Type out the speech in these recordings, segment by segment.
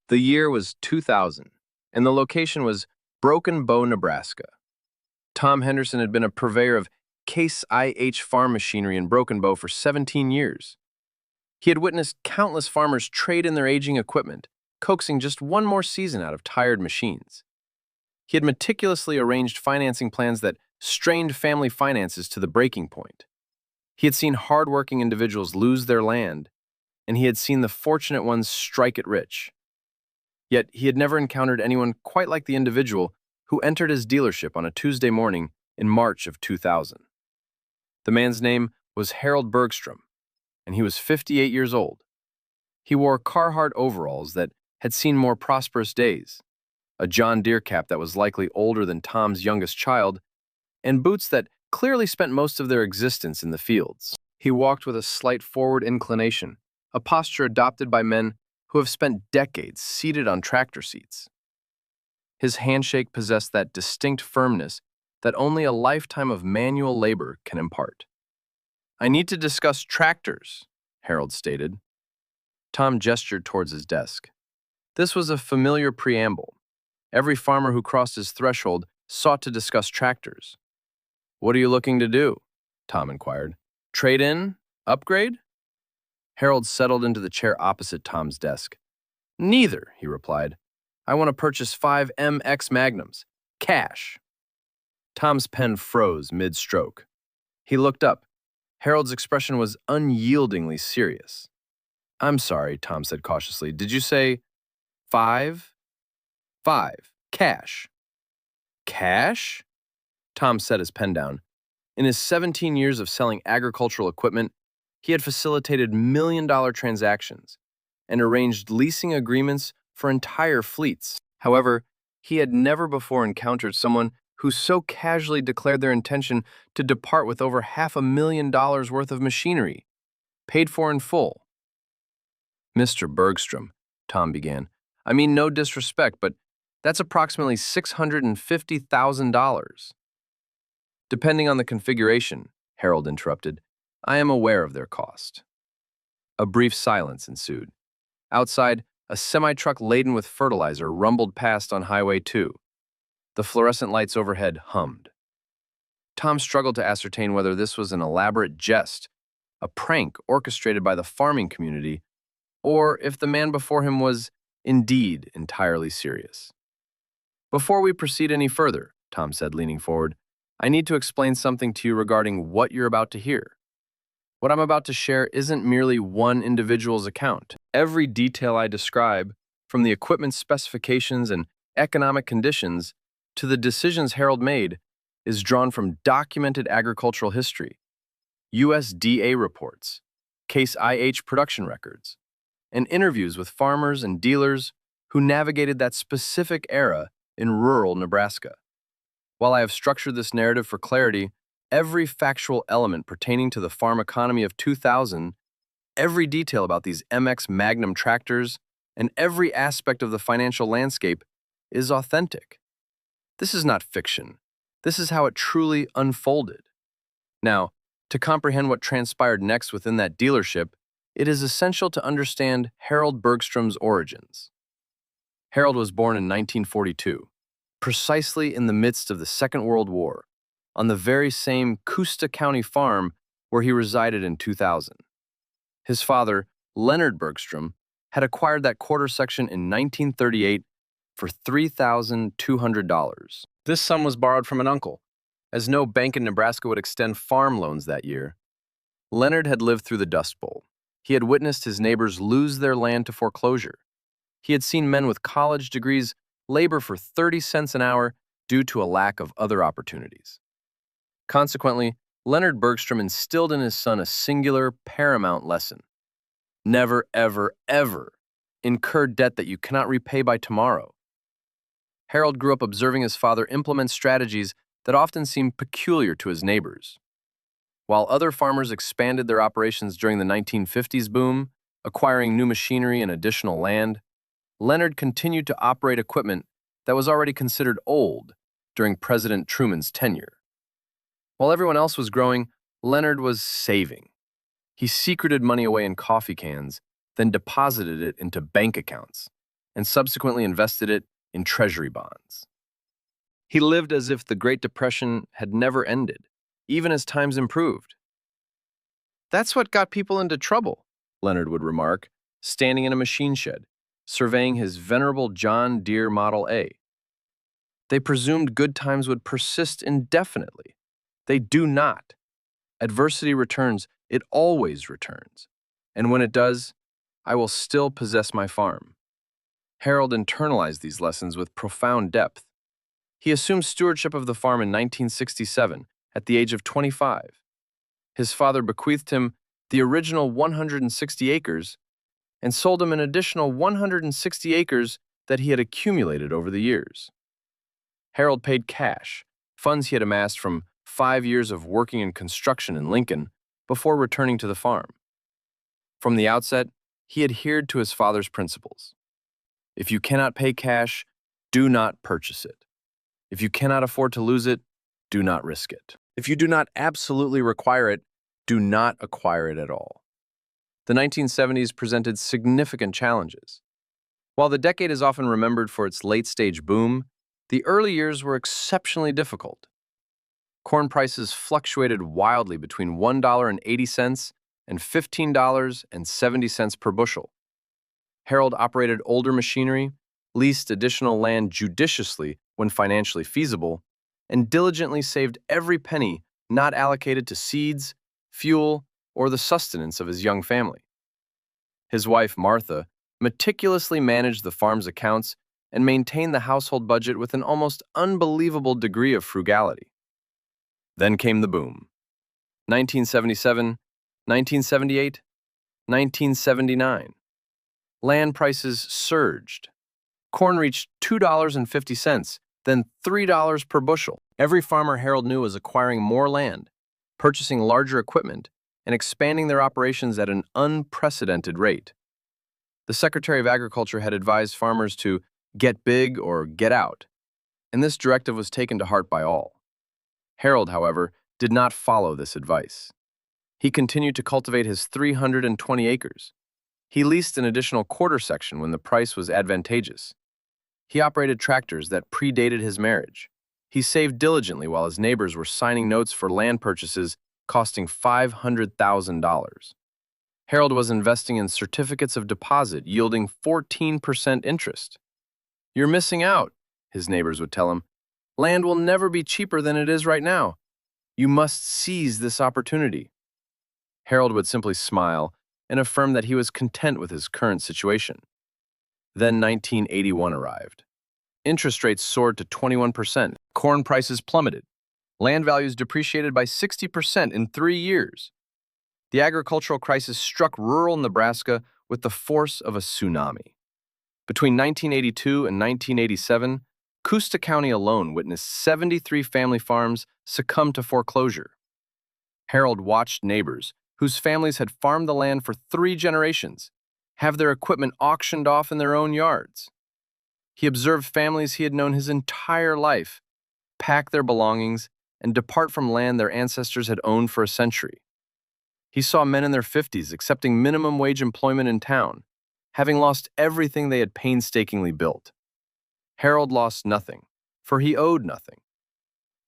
The year was 2000, and the location was Broken Bow, Nebraska. Tom Henderson had been a purveyor of Case IH farm machinery in Broken Bow for 17 years. He had witnessed countless farmers trade in their aging equipment, coaxing just one more season out of tired machines. He had meticulously arranged financing plans that strained family finances to the breaking point. He had seen hardworking individuals lose their land, and he had seen the fortunate ones strike it rich. Yet he had never encountered anyone quite like the individual who entered his dealership on a Tuesday morning in March of 2000. The man's name was Harold Bergstrom, and he was 58 years old. He wore Carhartt overalls that had seen more prosperous days, a John Deere cap that was likely older than Tom's youngest child, and boots that clearly spent most of their existence in the fields. He walked with a slight forward inclination, a posture adopted by men who have spent decades seated on tractor seats. His handshake possessed that distinct firmness that only a lifetime of manual labor can impart. "I need to discuss tractors," Harold stated. Tom gestured towards his desk. This was a familiar preamble. Every farmer who crossed his threshold sought to discuss tractors. "What are you looking to do?" Tom inquired. "Trade in? Upgrade?" Harold settled into the chair opposite Tom's desk. "Neither," he replied. "I want to purchase 5 MX Magnums. Cash." Tom's pen froze mid-stroke. He looked up. Harold's expression was unyieldingly serious. "I'm sorry," Tom said cautiously. "Did you say 5? 5. Cash." "Cash?" Tom set his pen down. In his 17 years of selling agricultural equipment, he had facilitated million-dollar transactions and arranged leasing agreements for entire fleets. However, he had never before encountered someone who so casually declared their intention to depart with over $500,000 worth of machinery, paid for in full. "Mr. Bergstrom," Tom began, "I mean no disrespect, but that's approximately $650,000. "Depending on the configuration," Harold interrupted, "I am aware of their cost." A brief silence ensued. Outside, a semi-truck laden with fertilizer rumbled past on Highway 2. The fluorescent lights overhead hummed. Tom struggled to ascertain whether this was an elaborate jest, a prank orchestrated by the farming community, or if the man before him was indeed entirely serious. "Before we proceed any further," Tom said, leaning forward, "I need to explain something to you regarding what you're about to hear. What I'm about to share isn't merely one individual's account. Every detail I describe, from the equipment specifications and economic conditions to the decisions Harold made, is drawn from documented agricultural history, USDA reports, Case IH production records, and interviews with farmers and dealers who navigated that specific era in rural Nebraska. While I have structured this narrative for clarity, every factual element pertaining to the farm economy of 2000, every detail about these MX Magnum tractors, and every aspect of the financial landscape is authentic. This is not fiction. This is how it truly unfolded. Now, to comprehend what transpired next within that dealership, it is essential to understand Harold Bergstrom's origins. Harold was born in 1942, precisely in the midst of the Second World War, on the very same Custa County farm where he resided in 2000. His father, Leonard Bergstrom, had acquired that quarter section in 1938 for $3,200. This sum was borrowed from an uncle, as no bank in Nebraska would extend farm loans that year. Leonard had lived through the Dust Bowl. He had witnessed his neighbors lose their land to foreclosure. He had seen men with college degrees labor for 30 cents an hour due to a lack of other opportunities. Consequently, Leonard Bergstrom instilled in his son a singular, paramount lesson. Never, ever, ever incur debt that you cannot repay by tomorrow. Harold grew up observing his father implement strategies that often seemed peculiar to his neighbors. While other farmers expanded their operations during the 1950s boom, acquiring new machinery and additional land, Leonard continued to operate equipment that was already considered old during President Truman's tenure. While everyone else was growing, Leonard was saving. He secreted money away in coffee cans, then deposited it into bank accounts, and subsequently invested it in treasury bonds. He lived as if the Great Depression had never ended, even as times improved. "That's what got people into trouble," Leonard would remark, standing in a machine shed, surveying his venerable John Deere Model A. "They presumed good times would persist indefinitely. They do not. Adversity returns, it always returns. And when it does, I will still possess my farm." Harold internalized these lessons with profound depth. He assumed stewardship of the farm in 1967 at the age of 25. His father bequeathed him the original 160 acres and sold him an additional 160 acres that he had accumulated over the years. Harold paid cash, funds he had amassed from 5 years of working in construction in Lincoln, before returning to the farm. From the outset, he adhered to his father's principles. If you cannot pay cash, do not purchase it. If you cannot afford to lose it, do not risk it. If you do not absolutely require it, do not acquire it at all. The 1970s presented significant challenges. While the decade is often remembered for its late-stage boom, the early years were exceptionally difficult. Corn prices fluctuated wildly between $1.80 and $15.70 per bushel. Harold operated older machinery, leased additional land judiciously when financially feasible, and diligently saved every penny not allocated to seeds, fuel, or the sustenance of his young family. His wife, Martha, meticulously managed the farm's accounts and maintained the household budget with an almost unbelievable degree of frugality. Then came the boom. 1977, 1978, 1979. Land prices surged. Corn reached $2.50, then $3 per bushel. Every farmer Harold knew was acquiring more land, purchasing larger equipment, and expanding their operations at an unprecedented rate. The Secretary of Agriculture had advised farmers to get big or get out, and this directive was taken to heart by all. Harold, however, did not follow this advice. He continued to cultivate his 320 acres. He leased an additional quarter section when the price was advantageous. He operated tractors that predated his marriage. He saved diligently while his neighbors were signing notes for land purchases costing $500,000. Harold was investing in certificates of deposit yielding 14% interest. "You're missing out," his neighbors would tell him. "Land will never be cheaper than it is right now. You must seize this opportunity." Harold would simply smile and affirm that he was content with his current situation. Then 1981 arrived. Interest rates soared to 21%. Corn prices plummeted. Land values depreciated by 60% in 3 years. The agricultural crisis struck rural Nebraska with the force of a tsunami. Between 1982 and 1987, Coosta County alone witnessed 73 family farms succumb to foreclosure. Harold watched neighbors, whose families had farmed the land for 3 generations, have their equipment auctioned off in their own yards. He observed families he had known his entire life pack their belongings and depart from land their ancestors had owned for a century. He saw men in their 50s accepting minimum wage employment in town, having lost everything they had painstakingly built. Harold lost nothing, for he owed nothing.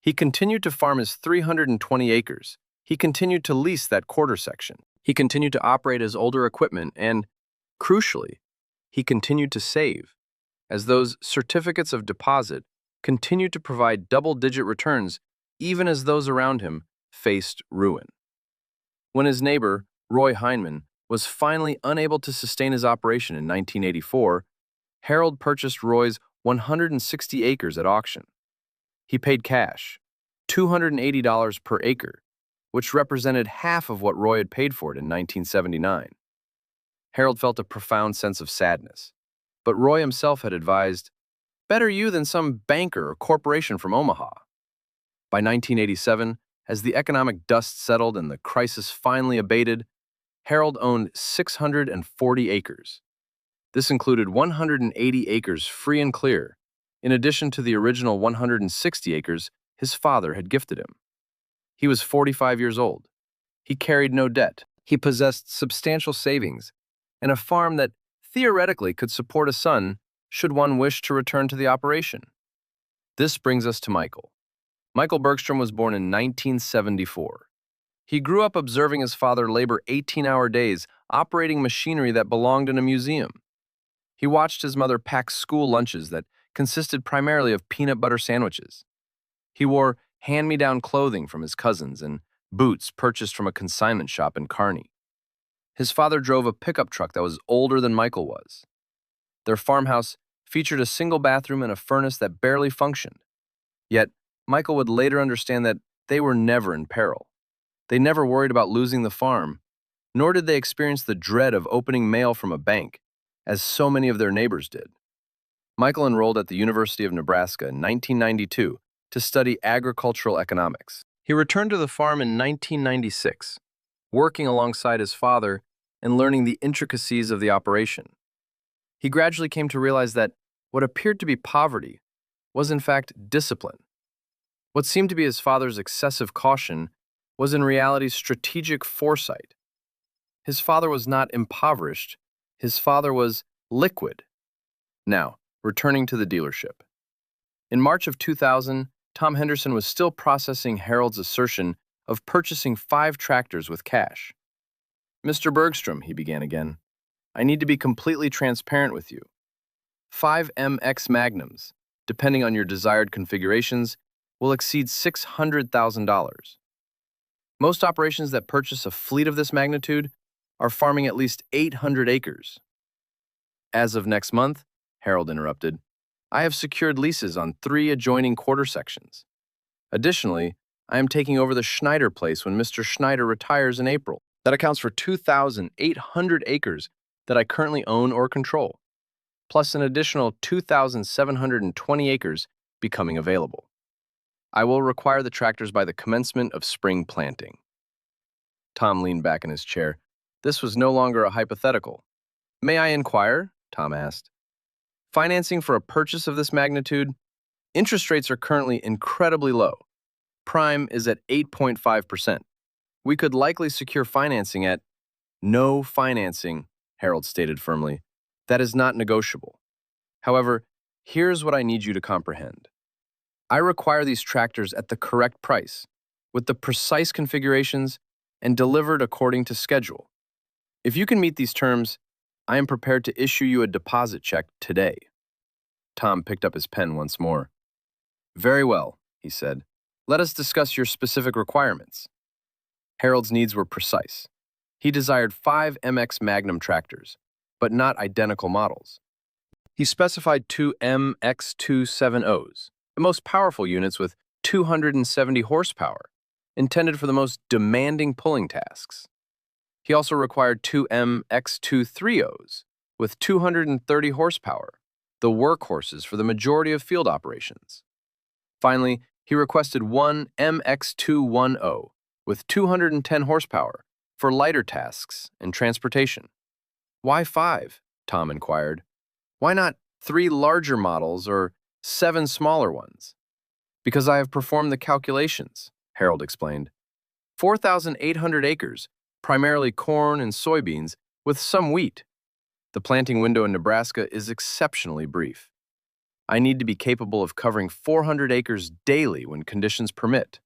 He continued to farm his 320 acres. He continued to lease that quarter section. He continued to operate his older equipment and, crucially, he continued to save, as those certificates of deposit continued to provide double-digit returns even as those around him faced ruin. When his neighbor, Roy Heineman, was finally unable to sustain his operation in 1984, Harold purchased Roy's 160 acres at auction. He paid cash, $280 per acre, which represented half of what Roy had paid for it in 1979. Harold felt a profound sense of sadness, but Roy himself had advised, "Better you than some banker or corporation from Omaha." By 1987, as the economic dust settled and the crisis finally abated, Harold owned 640 acres. This included 180 acres free and clear, in addition to the original 160 acres his father had gifted him. He was 45 years old. He carried no debt. He possessed substantial savings and a farm that theoretically could support a son should one wish to return to the operation. This brings us to Michael. Michael Bergstrom was born in 1974. He grew up observing his father labor 18-hour days operating machinery that belonged in a museum. He watched his mother pack school lunches that consisted primarily of peanut butter sandwiches. He wore hand-me-down clothing from his cousins and boots purchased from a consignment shop in Kearney. His father drove a pickup truck that was older than Michael was. Their farmhouse featured a single bathroom and a furnace that barely functioned. Yet, Michael would later understand that they were never in peril. They never worried about losing the farm, nor did they experience the dread of opening mail from a bank, as so many of their neighbors did. Michael enrolled at the University of Nebraska in 1992 to study agricultural economics. He returned to the farm in 1996, working alongside his father and learning the intricacies of the operation. He gradually came to realize that what appeared to be poverty was in fact discipline. What seemed to be his father's excessive caution was in reality strategic foresight. His father was not impoverished, his father was liquid. Now, returning to the dealership. In March of 2000, Tom Henderson was still processing Harold's assertion of purchasing 5 tractors with cash. "Mr. Bergstrom," he began again, "I need to be completely transparent with you. 5 MX Magnums, depending on your desired configurations, will exceed $600,000. Most operations that purchase a fleet of this magnitude are farming at least 800 acres. As of next month," Harold interrupted, "I have secured leases on 3 adjoining quarter sections. Additionally, I am taking over the Schneider place when Mr. Schneider retires in April. That accounts for 2,800 acres that I currently own or control, plus an additional 2,720 acres becoming available. I will require the tractors by the commencement of spring planting." Tom leaned back in his chair. This was no longer a hypothetical. "May I inquire?" Tom asked. "Financing for a purchase of this magnitude? Interest rates are currently incredibly low. Prime is at 8.5%. We could likely secure financing at—" "No financing," Harold stated firmly. "That is not negotiable. However, here's what I need you to comprehend. I require these tractors at the correct price, with the precise configurations, and delivered according to schedule. If you can meet these terms, I am prepared to issue you a deposit check today." Tom picked up his pen once more. "Very well," he said. "Let us discuss your specific requirements." Harold's needs were precise. He desired 5 MX Magnum tractors, but not identical models. He specified 2 MX270s, the most powerful units with 270 horsepower, intended for the most demanding pulling tasks. He also required 2 MX230s with 230 horsepower, the workhorses for the majority of field operations. Finally, he requested 1 MX210 with 210 horsepower for lighter tasks and transportation. "Why 5?" Tom inquired. "Why not 3 larger models or 7 smaller ones?" "Because I have performed the calculations," Harold explained. 4,800 acres, primarily corn and soybeans, with some wheat. The planting window in Nebraska is exceptionally brief. I need to be capable of covering 400 acres daily when conditions permit.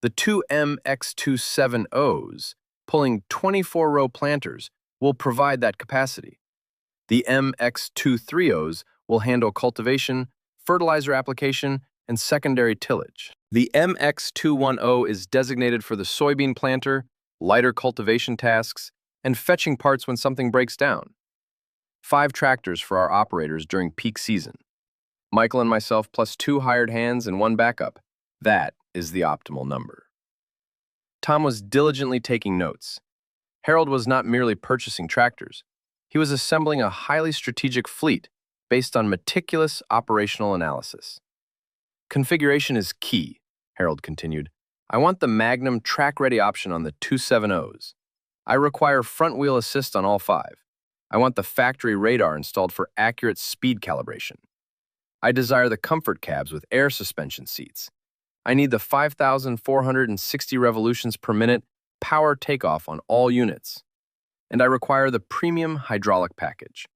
The 2 MX270s, pulling 24-row planters, will provide that capacity. The MX230s will handle cultivation, fertilizer application, and secondary tillage. The MX210 is designated for the soybean planter, lighter cultivation tasks, and fetching parts when something breaks down. 5 tractors for our operators during peak season. Michael and myself plus 2 hired hands and 1 backup. That is the optimal number. Tom was diligently taking notes. Harold was not merely purchasing tractors. He was assembling a highly strategic fleet based on meticulous operational analysis. "Configuration is key," Harold continued. "I want the Magnum track-ready option on the 270s. I require front-wheel assist on all 5. I want the factory radar installed for accurate speed calibration. I desire the comfort cabs with air suspension seats. I need the 5,460 revolutions per minute power takeoff on all units. And I require the premium hydraulic package.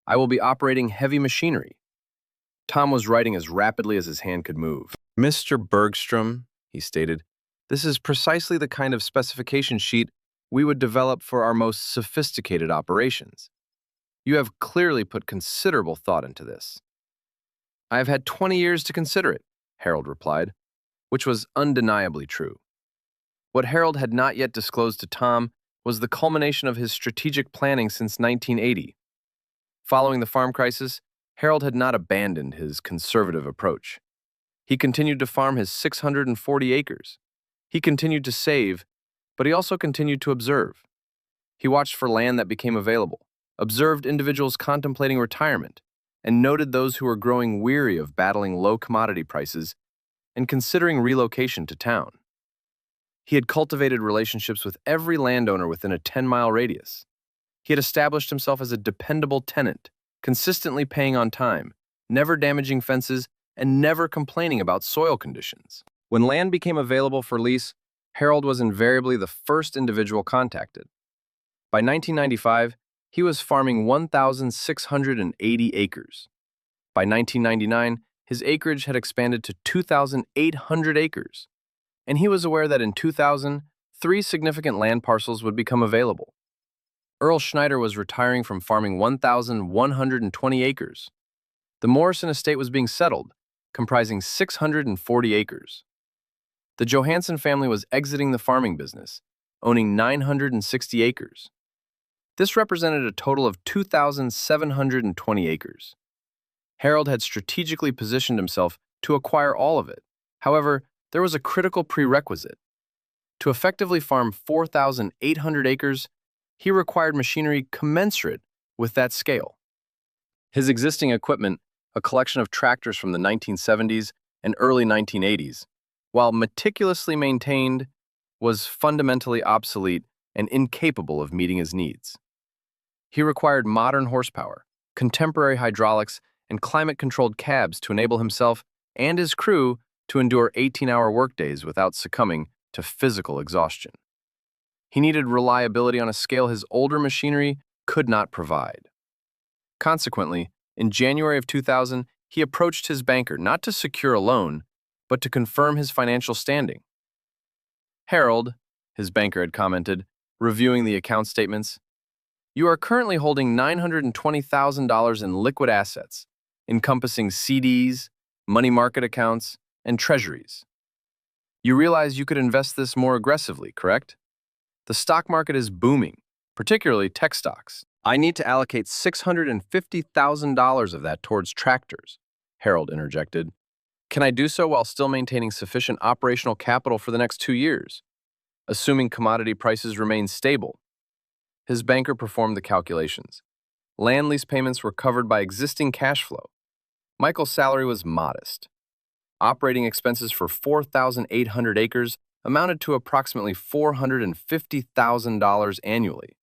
I will be operating heavy machinery. Tom was writing as rapidly as his hand could move. Mr. Bergstrom, he stated, this is precisely the kind of specification sheet we would develop for our most sophisticated operations. You have clearly put considerable thought into this. I have had 20 years to consider it, Harold replied, which was undeniably true. What Harold had not yet disclosed to Tom was the culmination of his strategic planning since 1980. Following the farm crisis, Harold had not abandoned his conservative approach. He continued to farm his 640 acres. He continued to save, but he also continued to observe. He watched for land that became available, observed individuals contemplating retirement, and noted those who were growing weary of battling low commodity prices and considering relocation to town. He had cultivated relationships with every landowner within a 10-mile radius. He had established himself as a dependable tenant, consistently paying on time, never damaging fences, and never complaining about soil conditions. When land became available for lease, Harold was invariably the first individual contacted. By 1995, he was farming 1,680 acres. By 1999, his acreage had expanded to 2,800 acres, and he was aware that in 2000, 3 significant land parcels would become available. Earl Schneider was retiring from farming 1,120 acres. The Morrison estate was being settled, comprising 640 acres. The Johansson family was exiting the farming business, owning 960 acres. This represented a total of 2,720 acres. Harold had strategically positioned himself to acquire all of it. However, there was a critical prerequisite. To effectively farm 4,800 acres, he required machinery commensurate with that scale. His existing equipment, a collection of tractors from the 1970s and early 1980s, while meticulously maintained, was fundamentally obsolete and incapable of meeting his needs. He required modern horsepower, contemporary hydraulics, and climate-controlled cabs to enable himself and his crew to endure 18-hour workdays without succumbing to physical exhaustion. He needed reliability on a scale his older machinery could not provide. Consequently, in January of 2000, he approached his banker not to secure a loan, but to confirm his financial standing. Harold, his banker had commented, reviewing the account statements, you are currently holding $920,000 in liquid assets, encompassing CDs, money market accounts, and treasuries. You realize you could invest this more aggressively, correct? The stock market is booming, particularly tech stocks. I need to allocate $650,000 of that towards tractors, Harold interjected. Can I do so while still maintaining sufficient operational capital for the next 2 years, assuming commodity prices remain stable? His banker performed the calculations. Land lease payments were covered by existing cash flow. Michael's salary was modest. Operating expenses for 4,800 acres amounted to approximately $450,000 annually.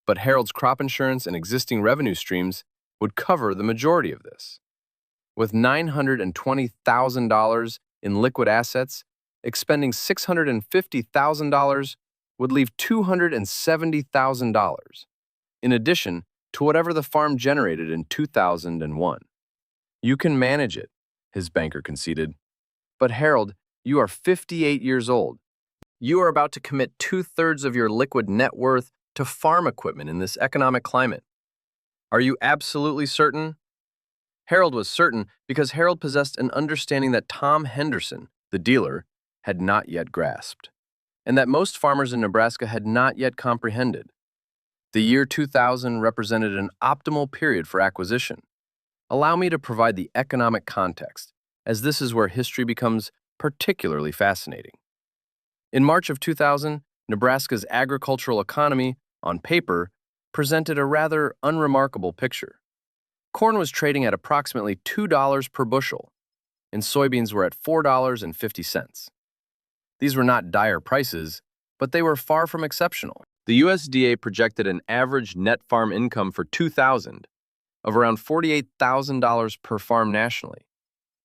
But Harold's crop insurance and existing revenue streams would cover the majority of this. With $920,000 in liquid assets, expending $650,000 would leave $270,000, in addition to whatever the farm generated in 2001. You can manage it, his banker conceded. But Harold, you are 58 years old. You are about to commit 2/3 of your liquid net worth to farm equipment in this economic climate. Are you absolutely certain? Harold was certain because Harold possessed an understanding that Tom Henderson, the dealer, had not yet grasped, and that most farmers in Nebraska had not yet comprehended. The year 2000 represented an optimal period for acquisition. Allow me to provide the economic context, as this is where history becomes particularly fascinating. In March of 2000, Nebraska's agricultural economy, on paper, presented a rather unremarkable picture. Corn was trading at approximately $2 per bushel, and soybeans were at $4.50. These were not dire prices, but they were far from exceptional. The USDA projected an average net farm income for 2000 of around $48,000 per farm nationally,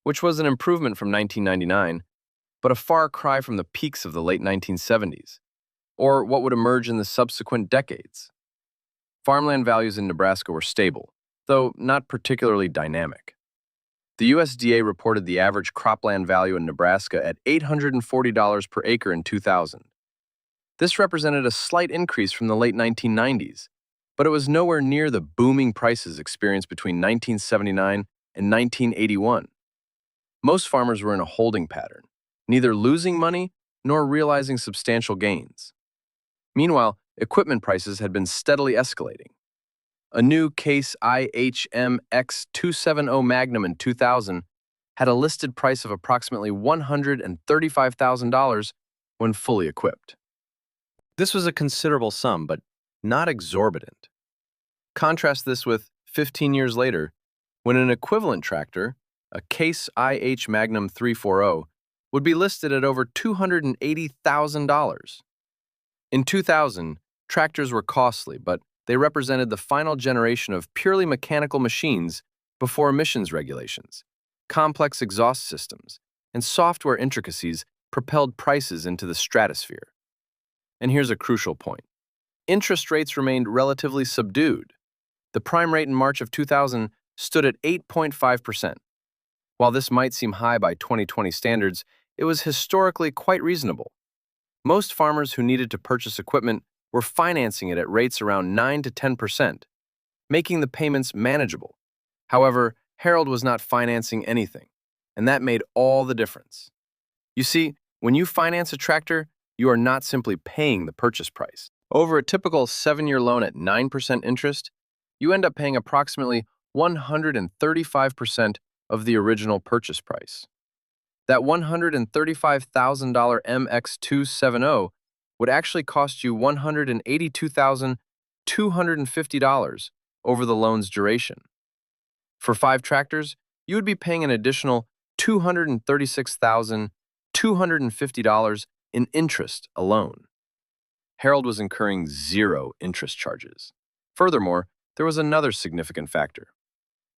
which was an improvement from 1999, but a far cry from the peaks of the late 1970s, or what would emerge in the subsequent decades. Farmland values in Nebraska were stable, though not particularly dynamic. The USDA reported the average cropland value in Nebraska at $840 per acre in 2000. This represented a slight increase from the late 1990s, but it was nowhere near the booming prices experienced between 1979 and 1981. Most farmers were in a holding pattern, neither losing money nor realizing substantial gains. Meanwhile, equipment prices had been steadily escalating. A new Case IH MX 270 Magnum in 2000 had a listed price of approximately $135,000 when fully equipped. This was a considerable sum, but not exorbitant. Contrast this with 15 years later, when an equivalent tractor, a Case IH Magnum 340, would be listed at over $280,000. In 2000, tractors were costly, but they represented the final generation of purely mechanical machines before emissions regulations. Complex exhaust systems and software intricacies propelled prices into the stratosphere. And here's a crucial point. Interest rates remained relatively subdued. The prime rate in March of 2000 stood at 8.5%. While this might seem high by 2020 standards, it was historically quite reasonable. Most farmers who needed to purchase equipment were financing it at rates around 9 to 10%, making the payments manageable. However, Harold was not financing anything, and that made all the difference. You see, when you finance a tractor, you are not simply paying the purchase price. Over a typical 7-year loan at 9% interest, you end up paying approximately 135% of the original purchase price. That $135,000 MX270 would actually cost you $182,250 over the loan's duration. For 5 tractors, you would be paying an additional $236,250 in interest alone. Harold was incurring 0 interest charges. Furthermore, there was another significant factor.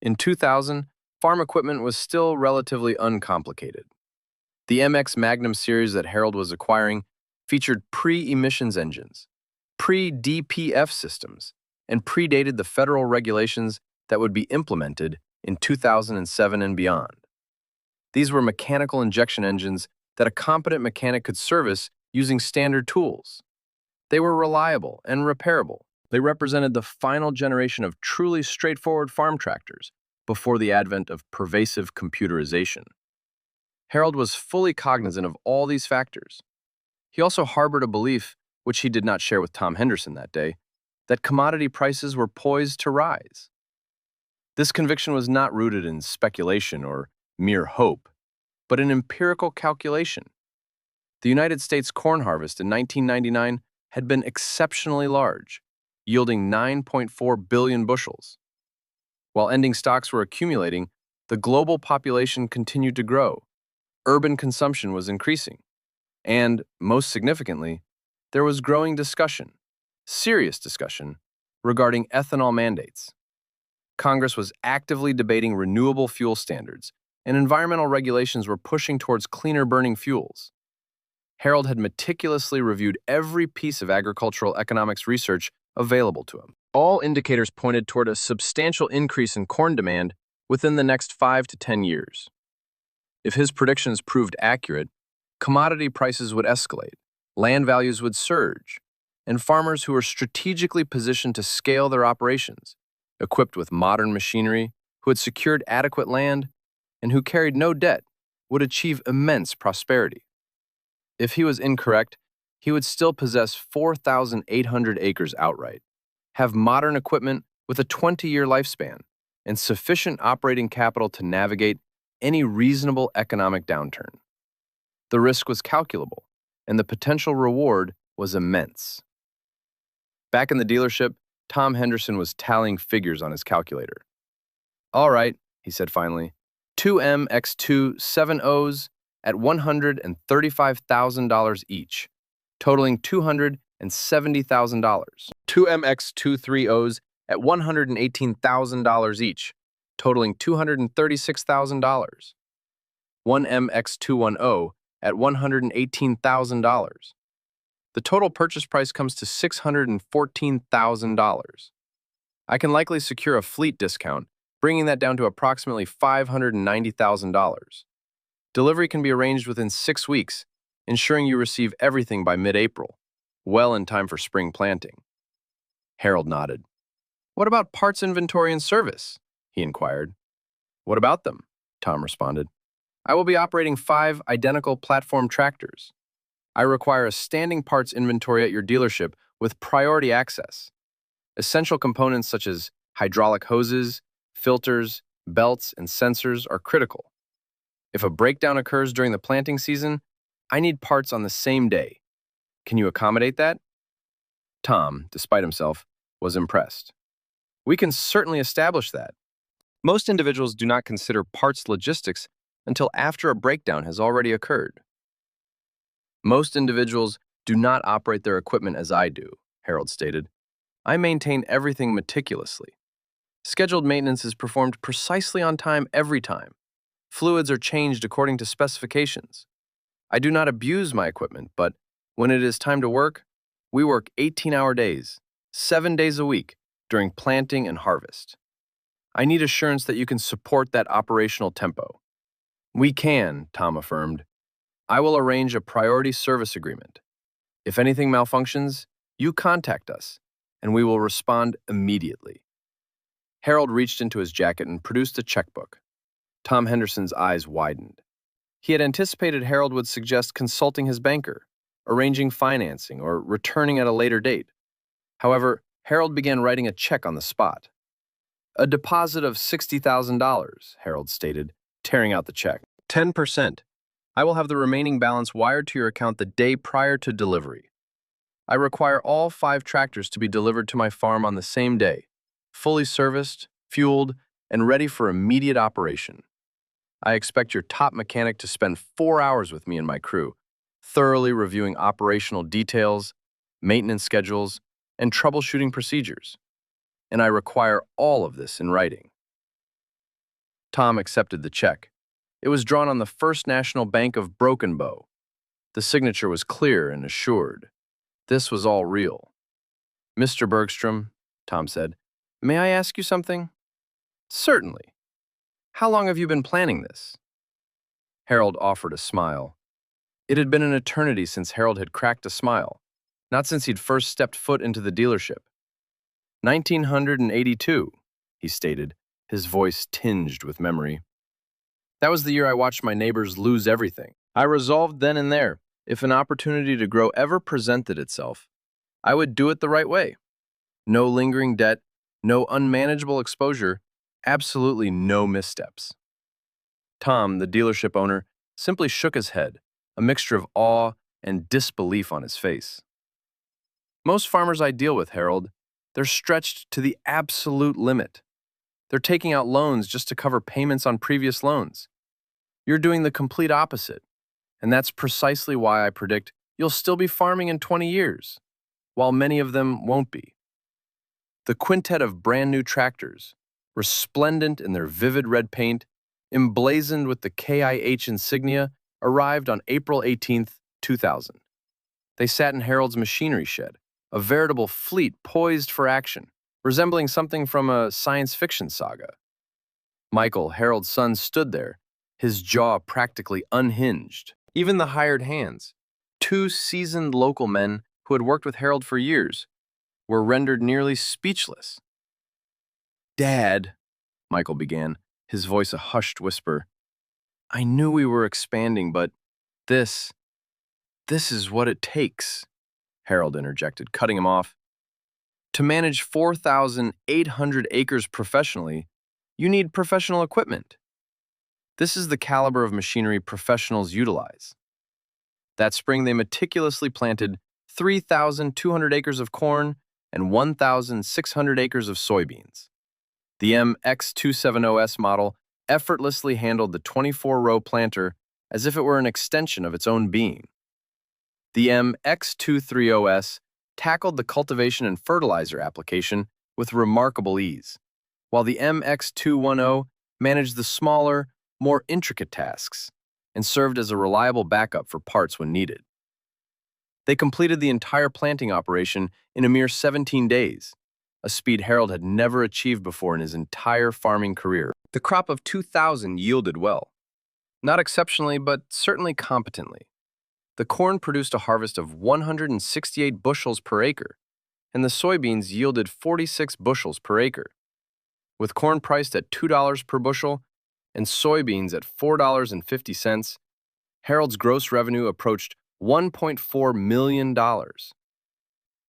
In 2000, farm equipment was still relatively uncomplicated. The MX Magnum series that Harold was acquiring featured pre-emissions engines, pre-DPF systems, and predated the federal regulations that would be implemented in 2007 and beyond. These were mechanical injection engines that a competent mechanic could service using standard tools. They were reliable and repairable. They represented the final generation of truly straightforward farm tractors before the advent of pervasive computerization. Harold was fully cognizant of all these factors. He also harbored a belief, which he did not share with Tom Henderson that day, that commodity prices were poised to rise. This conviction was not rooted in speculation or mere hope, but in empirical calculation. The United States corn harvest in 1999 had been exceptionally large, yielding 9.4 billion bushels. While ending stocks were accumulating, the global population continued to grow. Urban consumption was increasing. And, most significantly, there was growing discussion, serious discussion, regarding ethanol mandates. Congress was actively debating renewable fuel standards, and environmental regulations were pushing towards cleaner burning fuels. Harold had meticulously reviewed every piece of agricultural economics research available to him. All indicators pointed toward a substantial increase in corn demand within the next 5 to 10 years. If his predictions proved accurate, commodity prices would escalate, land values would surge, and farmers who were strategically positioned to scale their operations, equipped with modern machinery, who had secured adequate land, and who carried no debt, would achieve immense prosperity. If he was incorrect, he would still possess 4,800 acres outright, have modern equipment with a 20-year lifespan, and sufficient operating capital to navigate any reasonable economic downturn. The risk was calculable, and the potential reward was immense. Back in the dealership, Tom Henderson was tallying figures on his calculator. "All right," he said finally, 2 MX270s at $135,000 each, totaling $270,000. 2 MX230s at $118,000 each, totaling $236,000. 1 MX210 at $118,000. The total purchase price comes to $614,000. I can likely secure a fleet discount, bringing that down to approximately $590,000. Delivery can be arranged within 6 weeks, ensuring you receive everything by mid-April, well in time for spring planting. Harold nodded. What about parts inventory and service? He inquired. What about them? Tom responded. I will be operating 5 identical platform tractors. I require a standing parts inventory at your dealership with priority access. Essential components such as hydraulic hoses, filters, belts, and sensors are critical. If a breakdown occurs during the planting season, I need parts on the same day. Can you accommodate that? Tom, despite himself, was impressed. We can certainly establish that. Most individuals do not consider parts logistics until after a breakdown has already occurred. Most individuals do not operate their equipment as I do, Harold stated. I maintain everything meticulously. Scheduled maintenance is performed precisely on time every time. Fluids are changed according to specifications. I do not abuse my equipment, but when it is time to work, we work 18-hour days, 7 days a week, during planting and harvest. I need assurance that you can support that operational tempo. We can, Tom affirmed. I will arrange a priority service agreement. If anything malfunctions, you contact us, and we will respond immediately. Harold reached into his jacket and produced a checkbook. Tom Henderson's eyes widened. He had anticipated Harold would suggest consulting his banker, arranging financing, or returning at a later date. However, Harold began writing a check on the spot. A deposit of $60,000, Harold stated, tearing out the check. 10%. I will have the remaining balance wired to your account the day prior to delivery. I require all 5 tractors to be delivered to my farm on the same day, fully serviced, fueled, and ready for immediate operation. I expect your top mechanic to spend 4 hours with me and my crew, thoroughly reviewing operational details, maintenance schedules, and troubleshooting procedures. And I require all of this in writing. Tom accepted the check. It was drawn on the First National Bank of Broken Bow. The signature was clear and assured. This was all real. Mr. Bergstrom, Tom said, may I ask you something? Certainly. How long have you been planning this? Harold offered a smile. It had been an eternity since Harold had cracked a smile, not since he'd first stepped foot into the dealership. 1982, he stated, his voice tinged with memory. That was the year I watched my neighbors lose everything. I resolved then and there, if an opportunity to grow ever presented itself, I would do it the right way. No lingering debt, no unmanageable exposure, absolutely no missteps. Tom, the dealership owner, simply shook his head, a mixture of awe and disbelief on his face. Most farmers I deal with, Harold, they're stretched to the absolute limit. They're taking out loans just to cover payments on previous loans. You're doing the complete opposite, and that's precisely why I predict you'll still be farming in 20 years, while many of them won't be. The quintet of brand new tractors, resplendent in their vivid red paint, emblazoned with the KIH insignia, arrived on April 18, 2000. They sat in Harold's machinery shed, a veritable fleet poised for action, resembling something from a science fiction saga. Michael, Harold's son, stood there, his jaw practically unhinged. Even the hired hands, 2 seasoned local men who had worked with Harold for years, were rendered nearly speechless. Dad, Michael began, his voice a hushed whisper, I knew we were expanding, but this is what it takes, Harold interjected, cutting him off. To manage 4,800 acres professionally, you need professional equipment. This is the caliber of machinery professionals utilize. That spring, they meticulously planted 3,200 acres of corn and 1,600 acres of soybeans. The MX 270S model effortlessly handled the 24-row planter as if it were an extension of its own being. The MX 230S tackled the cultivation and fertilizer application with remarkable ease, while the MX 210 managed the smaller, more intricate tasks and served as a reliable backup for parts when needed. They completed the entire planting operation in a mere 17 days, a speed Harold had never achieved before in his entire farming career. The crop of 2000 yielded well. Not exceptionally, but certainly competently. The corn produced a harvest of 168 bushels per acre, and the soybeans yielded 46 bushels per acre. With corn priced at $2 per bushel and soybeans at $4.50, Harold's gross revenue approached $1.4 million.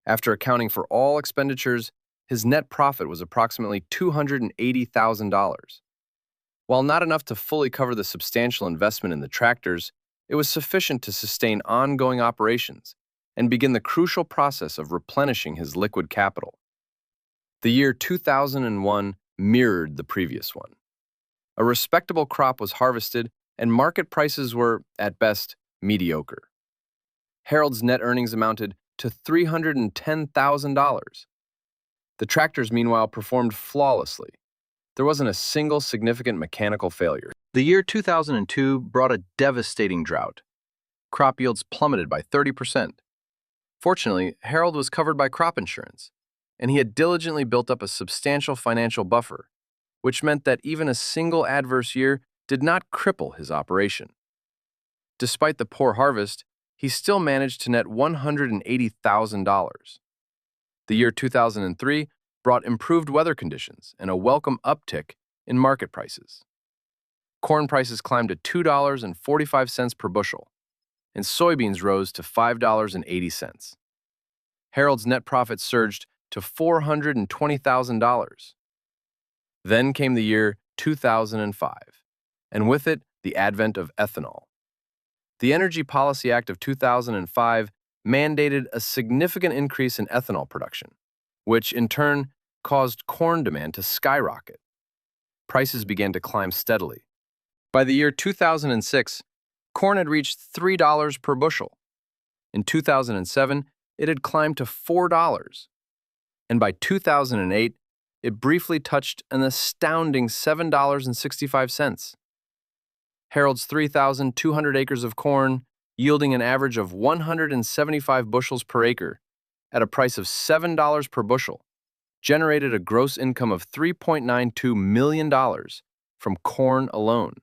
After accounting for all expenditures, his net profit was approximately $280,000. While not enough to fully cover the substantial investment in the tractors, it was sufficient to sustain ongoing operations and begin the crucial process of replenishing his liquid capital. The year 2001 mirrored the previous one. A respectable crop was harvested, and market prices were, at best, mediocre. Harold's net earnings amounted to $310,000. The tractors, meanwhile, performed flawlessly. There wasn't a single significant mechanical failure. The year 2002 brought a devastating drought. Crop yields plummeted by 30%. Fortunately, Harold was covered by crop insurance, and he had diligently built up a substantial financial buffer, which meant that even a single adverse year did not cripple his operation. Despite the poor harvest, he still managed to net $180,000. The year 2003 brought improved weather conditions and a welcome uptick in market prices. Corn prices climbed to $2.45 per bushel, and soybeans rose to $5.80. Harold's net profit surged to $420,000. Then came the year 2005, and with it, the advent of ethanol. The Energy Policy Act of 2005 mandated a significant increase in ethanol production, which in turn caused corn demand to skyrocket. Prices began to climb steadily. By the year 2006, corn had reached $3 per bushel. In 2007, it had climbed to $4. And by 2008, it briefly touched an astounding $7.65. Harold's 3,200 acres of corn, yielding an average of 175 bushels per acre, at a price of $7 per bushel, generated a gross income of $3.92 million from corn alone.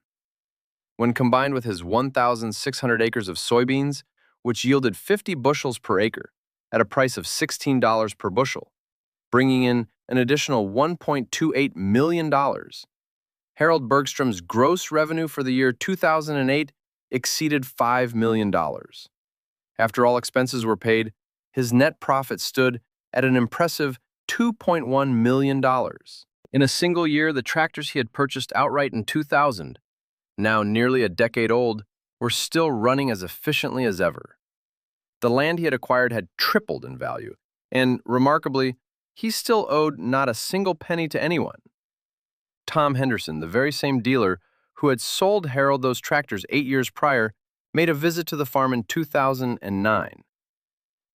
When combined with his 1,600 acres of soybeans, which yielded 50 bushels per acre at a price of $16 per bushel, bringing in an additional $1.28 million, Harold Bergstrom's gross revenue for the year 2008 exceeded $5 million. After all expenses were paid, his net profit stood at an impressive $2.1 million. In a single year, the tractors he had purchased outright in 2000, now nearly a decade old, were still running as efficiently as ever. The land he had acquired had tripled in value, and, remarkably, he still owed not a single penny to anyone. Tom Henderson, the very same dealer who had sold Harold those tractors 8 years prior, made a visit to the farm in 2009.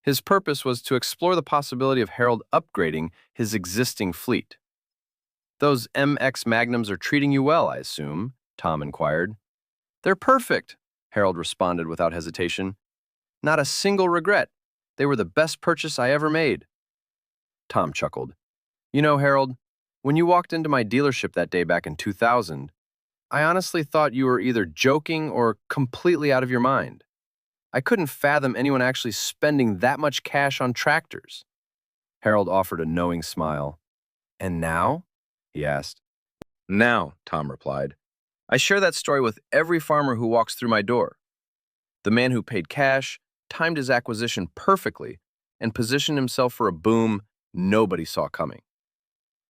His purpose was to explore the possibility of Harold upgrading his existing fleet. "Those MX Magnums are treating you well, I assume?" Tom inquired. "They're perfect," Harold responded without hesitation. "Not a single regret. They were the best purchase I ever made." Tom chuckled. "You know, Harold, when you walked into my dealership that day back in 2000, I honestly thought you were either joking or completely out of your mind. I couldn't fathom anyone actually spending that much cash on tractors." Harold offered a knowing smile. "And now?" he asked. "Now," Tom replied, "I share that story with every farmer who walks through my door. The man who paid cash timed his acquisition perfectly and positioned himself for a boom nobody saw coming.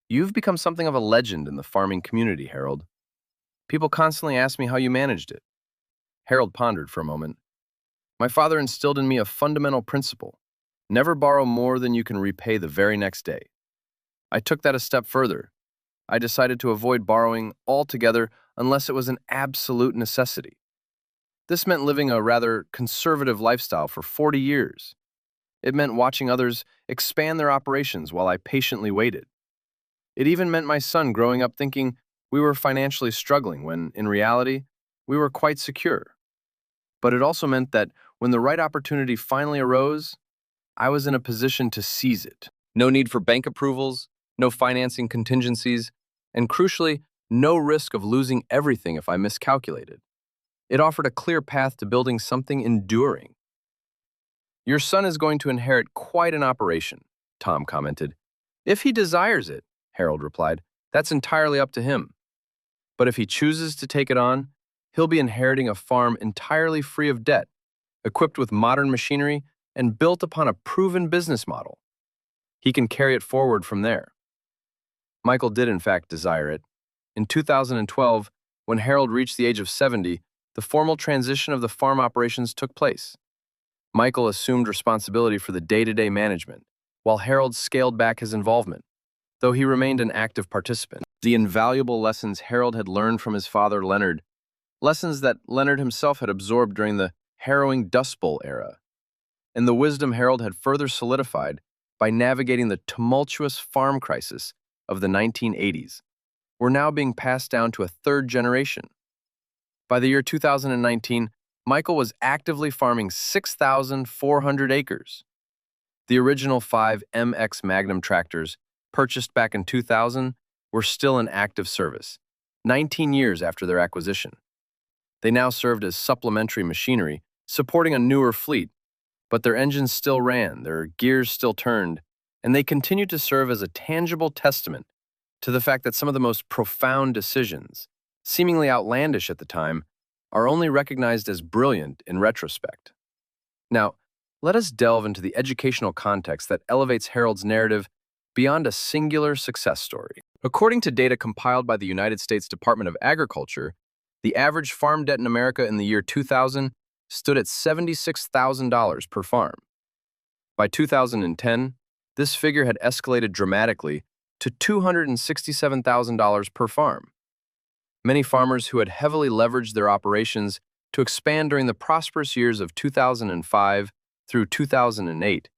You've become something of a legend in the farming community, Harold. People constantly ask me how you managed it." Harold pondered for a moment. "My father instilled in me a fundamental principle: never borrow more than you can repay the very next day. I took that a step further. I decided to avoid borrowing altogether unless it was an absolute necessity. This meant living a rather conservative lifestyle for 40 years. It meant watching others expand their operations while I patiently waited. It even meant my son growing up thinking we were financially struggling when, in reality, we were quite secure. But it also meant that when the right opportunity finally arose, I was in a position to seize it. No need for bank approvals, no financing contingencies, and crucially, no risk of losing everything if I miscalculated. It offered a clear path to building something enduring. Your son is going to inherit quite an operation, Tom commented. If he desires it, Harold replied, that's entirely up to him. But if he chooses to take it on, he'll be inheriting a farm entirely free of debt, equipped with modern machinery, and built upon a proven business model. He can carry it forward from there. Michael did in fact desire it. In 2012, when Harold reached the age of 70, the formal transition of the farm operations took place. Michael assumed responsibility for the day-to-day management, while Harold scaled back his involvement, though he remained an active participant. The invaluable lessons Harold had learned from his father Leonard, lessons that Leonard himself had absorbed during the harrowing Dust Bowl era, and the wisdom Harold had further solidified by navigating the tumultuous farm crisis of the 1980s, were now being passed down to a third generation. By the year 2019, Michael was actively farming 6,400 acres. The original 5 MX Magnum tractors, purchased back in 2000, were still in active service, 19 years after their acquisition. They now served as supplementary machinery, supporting a newer fleet, but their engines still ran, their gears still turned, and they continued to serve as a tangible testament to the fact that some of the most profound decisions, seemingly outlandish at the time, are only recognized as brilliant in retrospect. Now, let us delve into the educational context that elevates Harold's narrative beyond a singular success story. According to data compiled by the United States Department of Agriculture, the average farm debt in America in the year 2000 stood at $76,000 per farm. By 2010, this figure had escalated dramatically to $267,000 per farm. Many farmers who had heavily leveraged their operations to expand during the prosperous years of 2005 through 2008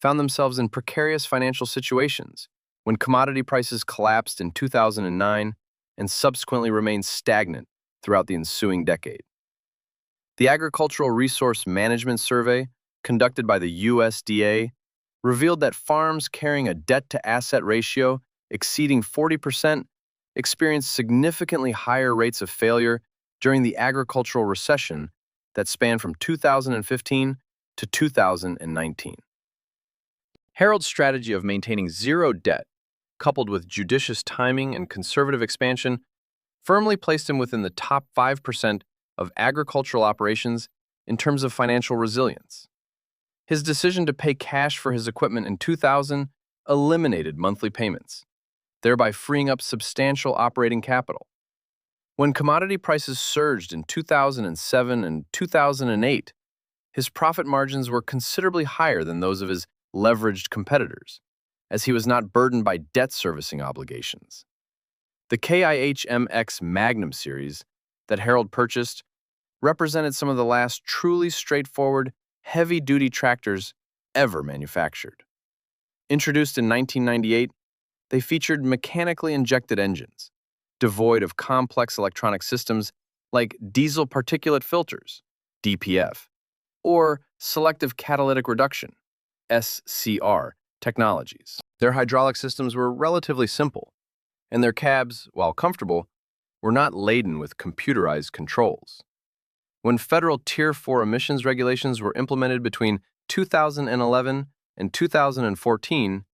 found themselves in precarious financial situations when commodity prices collapsed in 2009 and subsequently remained stagnant throughout the ensuing decade. The Agricultural Resource Management Survey, conducted by the USDA, revealed that farms carrying a debt-to-asset ratio exceeding 40% experienced significantly higher rates of failure during the agricultural recession that spanned from 2015 to 2019. Harold's strategy of maintaining zero debt, coupled with judicious timing and conservative expansion, firmly placed him within the top 5% of agricultural operations in terms of financial resilience. His decision to pay cash for his equipment in 2000 eliminated monthly payments, thereby freeing up substantial operating capital. When commodity prices surged in 2007 and 2008, his profit margins were considerably higher than those of his leveraged competitors, as he was not burdened by debt servicing obligations. The KIH MX Magnum series that Harold purchased represented some of the last truly straightforward, heavy-duty tractors ever manufactured. Introduced in 1998, they featured mechanically injected engines, devoid of complex electronic systems like diesel particulate filters, DPF, or selective catalytic reduction, SCR, technologies. Their hydraulic systems were relatively simple, and their cabs, while comfortable, were not laden with computerized controls. When federal Tier 4 emissions regulations were implemented between 2011 and 2014,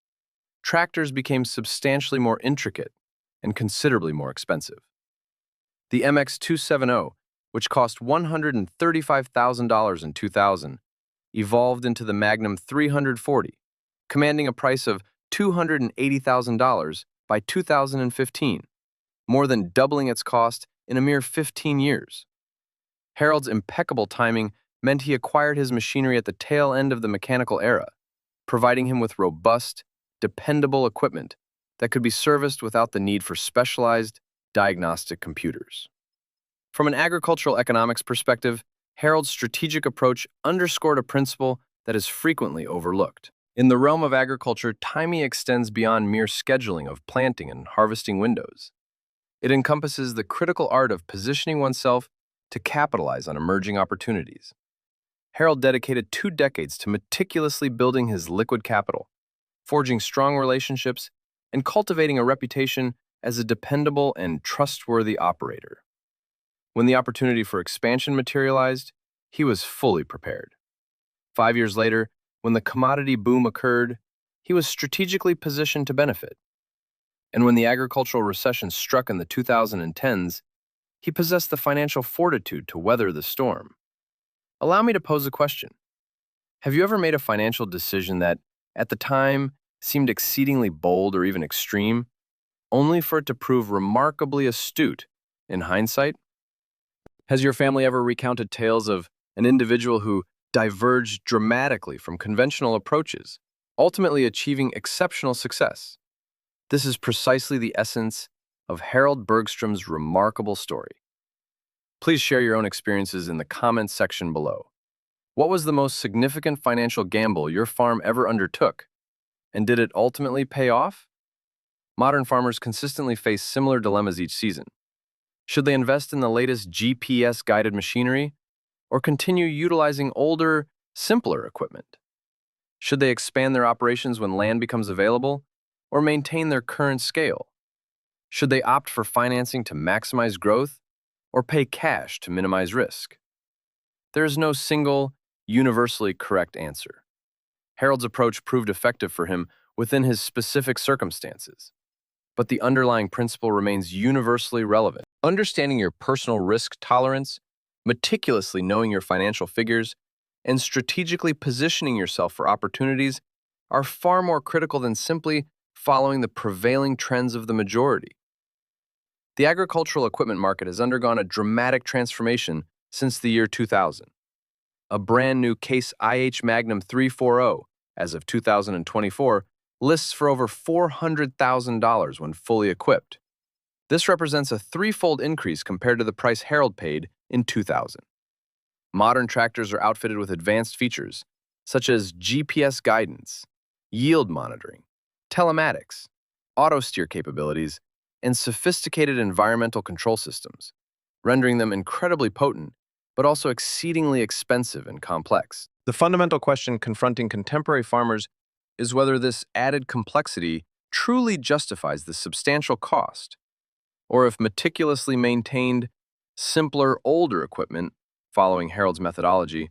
tractors became substantially more intricate and considerably more expensive. The MX 270, which cost $135,000 in 2000, evolved into the Magnum 340, commanding a price of $280,000 by 2015, more than doubling its cost in a mere 15 years. Harold's impeccable timing meant he acquired his machinery at the tail end of the mechanical era, providing him with robust, dependable equipment that could be serviced without the need for specialized diagnostic computers. From an agricultural economics perspective, Harold's strategic approach underscored a principle that is frequently overlooked. In the realm of agriculture, timing extends beyond mere scheduling of planting and harvesting windows. It encompasses the critical art of positioning oneself to capitalize on emerging opportunities. Harold dedicated 2 decades to meticulously building his liquid capital, forging strong relationships, and cultivating a reputation as a dependable and trustworthy operator. When the opportunity for expansion materialized, he was fully prepared. 5 years later, when the commodity boom occurred, he was strategically positioned to benefit. And when the agricultural recession struck in the 2010s, he possessed the financial fortitude to weather the storm. Allow me to pose a question. Have you ever made a financial decision that, at the time, seemed exceedingly bold or even extreme, only for it to prove remarkably astute in hindsight? Has your family ever recounted tales of an individual who diverged dramatically from conventional approaches, ultimately achieving exceptional success? This is precisely the essence of Harold Bergstrom's remarkable story. Please share your own experiences in the comments section below. What was the most significant financial gamble your farm ever undertook? And did it ultimately pay off? Modern farmers consistently face similar dilemmas each season. Should they invest in the latest GPS-guided machinery or continue utilizing older, simpler equipment? Should they expand their operations when land becomes available or maintain their current scale? Should they opt for financing to maximize growth or pay cash to minimize risk? There is no single, universally correct answer. Harold's approach proved effective for him within his specific circumstances, but the underlying principle remains universally relevant. Understanding your personal risk tolerance, meticulously knowing your financial figures, and strategically positioning yourself for opportunities are far more critical than simply following the prevailing trends of the majority. The agricultural equipment market has undergone a dramatic transformation since the year 2000. A brand new Case IH Magnum 340, as of 2024, lists for over $400,000 when fully equipped. This represents a threefold increase compared to the price Harold paid in 2000. Modern tractors are outfitted with advanced features, such as GPS guidance, yield monitoring, telematics, auto-steer capabilities, and sophisticated environmental control systems, rendering them incredibly potent, but also exceedingly expensive and complex. The fundamental question confronting contemporary farmers is whether this added complexity truly justifies the substantial cost, or if meticulously maintained, simpler, older equipment, following Harold's methodology,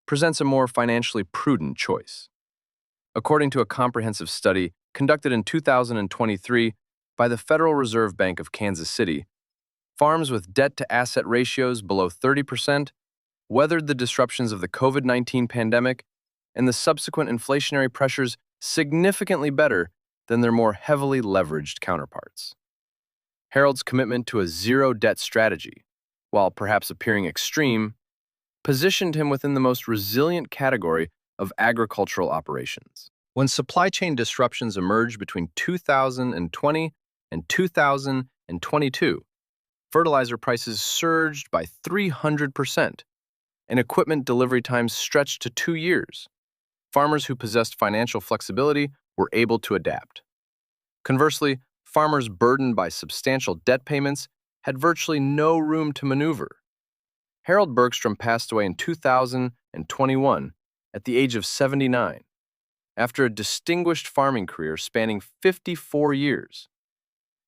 presents a more financially prudent choice. According to a comprehensive study conducted in 2023 by the Federal Reserve Bank of Kansas City, farms with debt-to-asset ratios below 30% weathered the disruptions of the COVID-19 pandemic and the subsequent inflationary pressures significantly better than their more heavily leveraged counterparts. Harold's commitment to a zero-debt strategy, while perhaps appearing extreme, positioned him within the most resilient category of agricultural operations. When supply chain disruptions emerged between 2020 and 2022, fertilizer prices surged by 300%, and equipment delivery times stretched to 2 years. Farmers who possessed financial flexibility were able to adapt. Conversely, farmers burdened by substantial debt payments had virtually no room to maneuver. Harold Bergstrom passed away in 2021 at the age of 79, after a distinguished farming career spanning 54 years.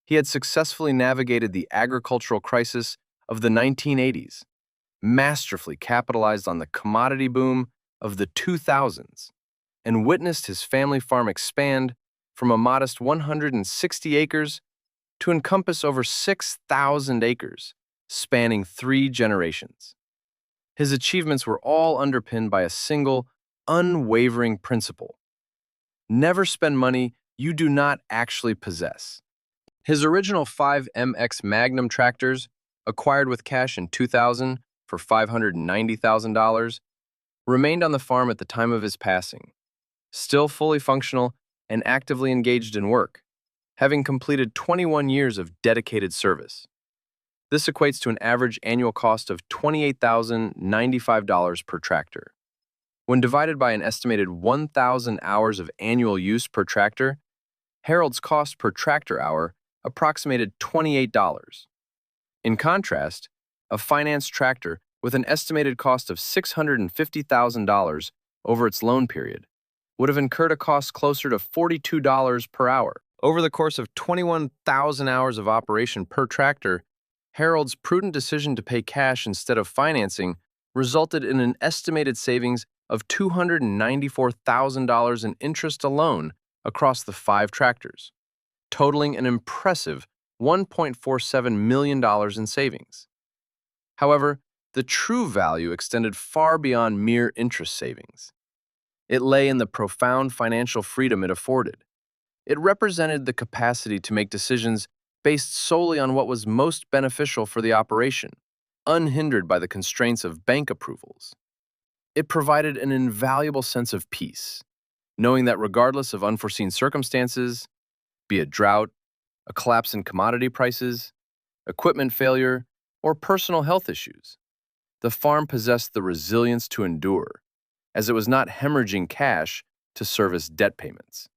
He had successfully navigated the agricultural crisis of the 1980s, masterfully capitalized on the commodity boom of the 2000s, and witnessed his family farm expand from a modest 160 acres to encompass over 6,000 acres, spanning 3 generations. His achievements were all underpinned by a single, unwavering principle: never spend money you do not actually possess. His original 5 MX Magnum tractors, acquired with cash in 2000 for $590,000, remained on the farm at the time of his passing, still fully functional and actively engaged in work, having completed 21 years of dedicated service. This equates to an average annual cost of $28,095 per tractor. When divided by an estimated 1,000 hours of annual use per tractor, Harold's cost per tractor hour approximated $28. In contrast, a financed tractor with an estimated cost of $650,000 over its loan period would have incurred a cost closer to $42 per hour. Over the course of 21,000 hours of operation per tractor, Harold's prudent decision to pay cash instead of financing resulted in an estimated savings of $294,000 in interest alone across the 5 tractors, totaling an impressive $1.47 million in savings. However, the true value extended far beyond mere interest savings. It lay in the profound financial freedom it afforded. It represented the capacity to make decisions based solely on what was most beneficial for the operation, unhindered by the constraints of bank approvals. It provided an invaluable sense of peace, knowing that regardless of unforeseen circumstances, be it drought, a collapse in commodity prices, equipment failure, or personal health issues, the farm possessed the resilience to endure, as it was not hemorrhaging cash to service debt payments.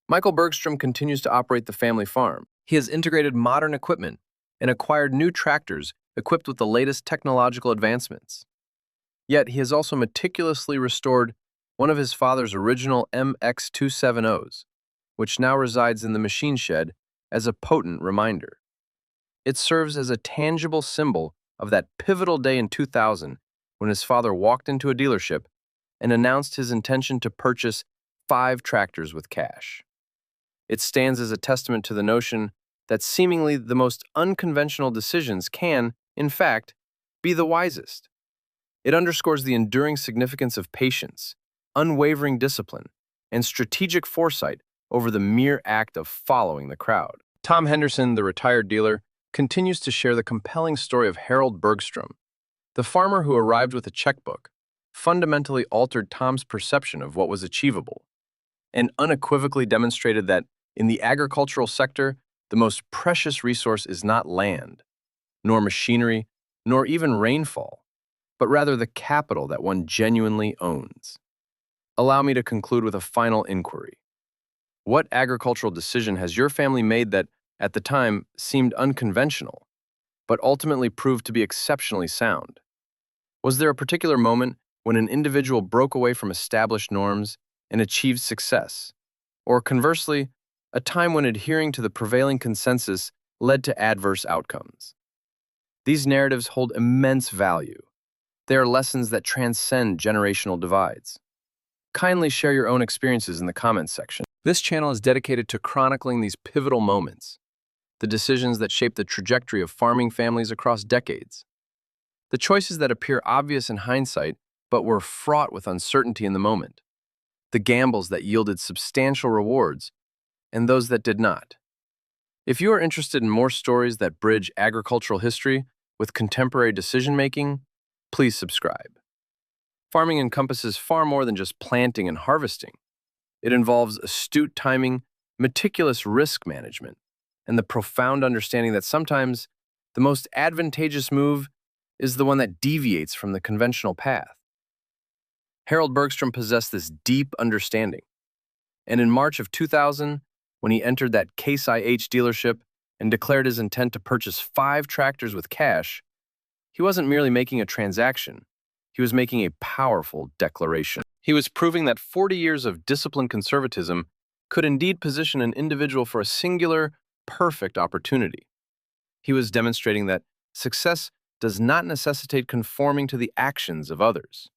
Michael Bergstrom continues to operate the family farm. He has integrated modern equipment and acquired new tractors equipped with the latest technological advancements. Yet he has also meticulously restored one of his father's original MX 270s, which now resides in the machine shed as a potent reminder. It serves as a tangible symbol of that pivotal day in 2000 when his father walked into a dealership and announced his intention to purchase 5 tractors with cash. It stands as a testament to the notion that seemingly the most unconventional decisions can, in fact, be the wisest. It underscores the enduring significance of patience, unwavering discipline, and strategic foresight over the mere act of following the crowd. Tom Henderson, the retired dealer, continues to share the compelling story of Harold Bergstrom, the farmer who arrived with a checkbook, fundamentally altered Tom's perception of what was achievable, and unequivocally demonstrated that in the agricultural sector, the most precious resource is not land, nor machinery, nor even rainfall, but rather the capital that one genuinely owns. Allow me to conclude with a final inquiry. What agricultural decision has your family made that, at the time, seemed unconventional, but ultimately proved to be exceptionally sound? Was there a particular moment when an individual broke away from established norms and achieved success? Or conversely, a time when adhering to the prevailing consensus led to adverse outcomes? These narratives hold immense value. They are lessons that transcend generational divides. Kindly share your own experiences in the comments section. This channel is dedicated to chronicling these pivotal moments, the decisions that shape the trajectory of farming families across decades, the choices that appear obvious in hindsight but were fraught with uncertainty in the moment, the gambles that yielded substantial rewards, and those that did not. If you are interested in more stories that bridge agricultural history with contemporary decision-making, please subscribe. Farming encompasses far more than just planting and harvesting. It involves astute timing, meticulous risk management, and the profound understanding that sometimes the most advantageous move is the one that deviates from the conventional path. Harold Bergstrom possessed this deep understanding, and in March of 2000, when he entered that Case IH dealership and declared his intent to purchase 5 tractors with cash, he wasn't merely making a transaction, he was making a powerful declaration. He was proving that 40 years of disciplined conservatism could indeed position an individual for a singular, perfect opportunity. He was demonstrating that success does not necessitate conforming to the actions of others.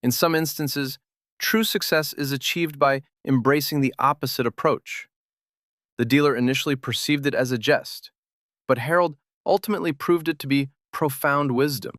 In some instances, true success is achieved by embracing the opposite approach. The dealer initially perceived it as a jest, but Harold ultimately proved it to be profound wisdom.